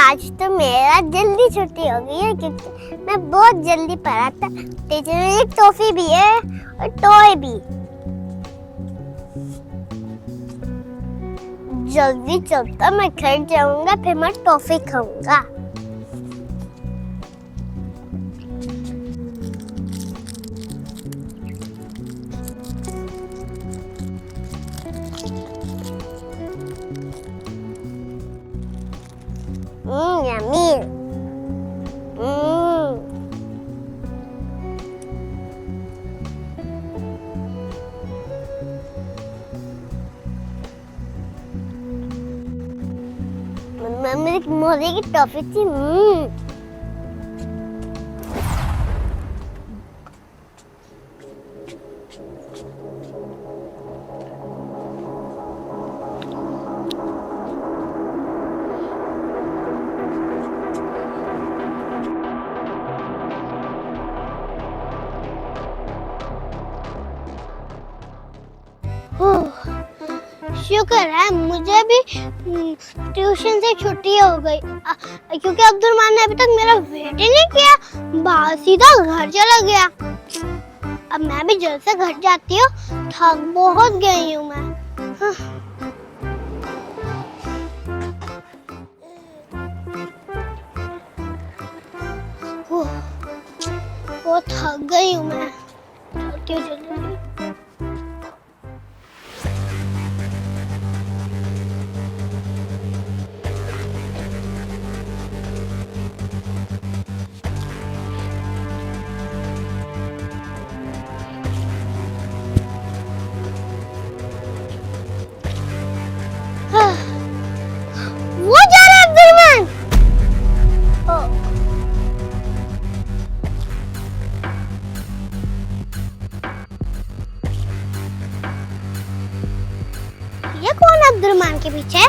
आज तो मेरा जल्दी छुट्टी हो गई है क्योंकि मैं बहुत जल्दी पढ़ा था। टीचर ने एक टॉफी भी है और टॉय भी। जल्दी चलता, मैं घर जाऊंगा फिर मैं टॉफी खाऊंगा। यम्मी। मेरी मोदी की टॉफी थी। शुक्र है मुझे भी ट्यूशन से छुट्टी हो गई क्योंकि अब्दुर्रहमान ने अभी तक मेरा वेट ही नहीं किया, सीधा घर चला गया। अब मैं भी जल्द से घर जाती हूँ, थक बहुत गई हूँ मैं। बहुत थक गई हूँ मैं, चलती हूँ जल्दी। वो जा रहा है अब्दुर्रहमान। ये कौन है अब्दुर्रहमान के पीछे?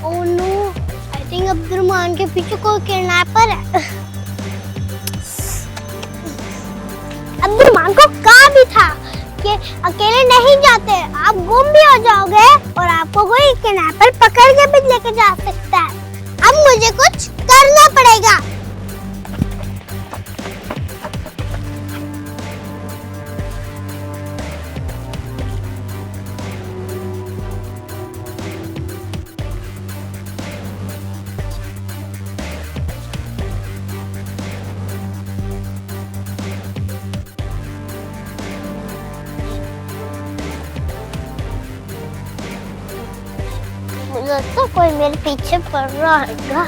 Oh no, I think Abdurrahman के पीछे कोई किडनैपर है। अब्दुर्रहमान को कहा भी था कि अकेले नहीं जाते, आप गुम भी हो जाओगे और आपको कोई किडनैपर पकड़ के भी लेके जा सकता है। अब मुझे कुछ करना पड़ेगा। मुझे लगता है कोई मेरे पीछे पड़ रहा है।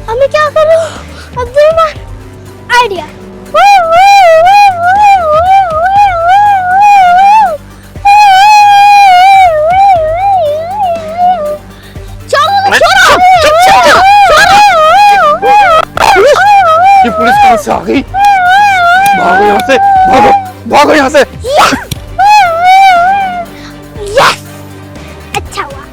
हमें क्या करूं? Abdurrahman, idea. ये पुलिस कहां से आ गई? भागो यहाँ से, भागो भागो यहाँ से। यस, अच्छा हुआ।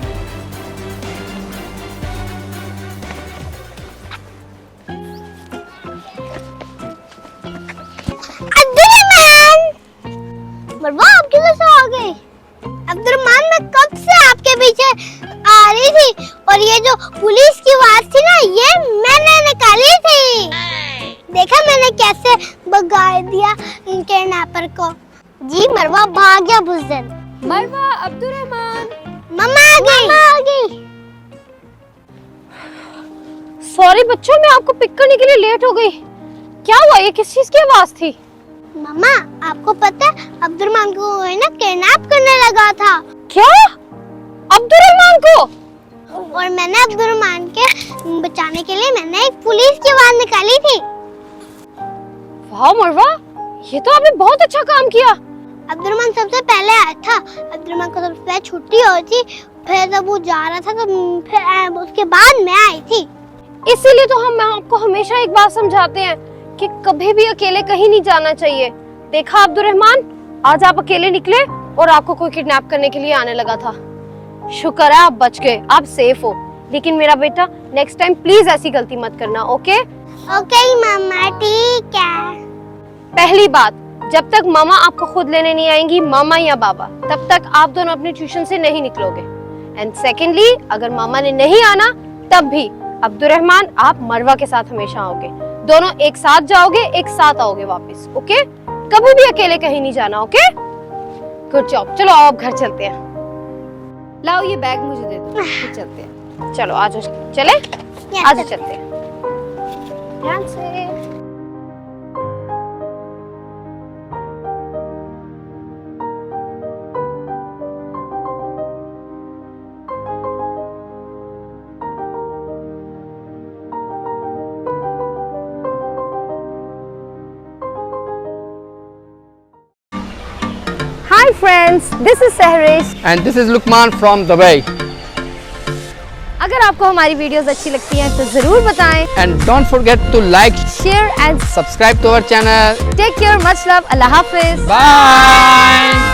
मरवा, आप किधर से आ गए? अब्दुर्रहमान, मैं कब से आपके पीछे आ रही थी और ये जो पुलिस की आवाज थी ना, ये मैंने निकाली थी। देखा मैंने कैसे भगा दिया किडनैपर को। जी मरवा भाग गया बुज़दिल। मरवा, अब्दुर्रहमान, मम्मा आ गई। मम्मा आ गई। सॉरी बच्चों, मैं आपको पिक करने के लिए लेट हो गई। क्या हुआ? ये किस चीज की आवाज थी? मम्मा, आपको पता है अब्दुर्रहमान को है ना किडनैप करने लगा था। क्या? अब्दुर्रहमान को? और मैंने अब्दुर्रहमान के बचाने के लिए मैंने एक पुलिस की आवाज निकाली थी। वाह मरवा, ये तो आपने बहुत अच्छा काम किया। अब्दुर्रहमान सबसे पहले आया था। अब्दुर्रहमान को सबसे पहले छुट्टी हुई थी, फिर जब वो जा रहा था तो फिर उसके बाद मैं आई थी। इसीलिए तो हम आपको हमेशा एक बात समझाते हैं कि कभी भी अकेले कहीं नहीं जाना चाहिए। देखा अब्दुर्रहमान, आज आप अकेले निकले और आपको कोई किडनैप करने के लिए आने लगा था। शुक्र है आप बच गए, आप सेफ हो। लेकिन मेरा बेटा नेक्स्ट टाइम प्लीज ऐसी गलती मत करना, ओके? ओके मम्मा, ठीक है। पहली बात, जब तक मामा आपको खुद लेने नहीं आएंगी, मामा या बाबा, तब तक आप दोनों अपने ट्यूशन से नहीं निकलोगे। एंड सेकेंडली, अगर मामा ने नहीं आना तब भी अब्दुर्रहमान आप मरवा के साथ हमेशा आओगे। दोनों एक साथ जाओगे, एक साथ आओगे वापस, ओके? कभी भी अकेले कहीं नहीं जाना, ओके? Good job. चलो आओ अब घर चलते हैं। लाओ ये बैग मुझे दे दो, फिर चलते हैं। चलो आज चले, आज चलते हैं। ध्यान से। Hi friends, this is Sehrish. And this is Lukman from Dubai. अगर आपको हमारी वीडियोस अच्छी लगती हैं तो जरूर बताएं। And don't forget to like, Share and subscribe to our channel. take care. Much love. Allah Hafiz. Bye.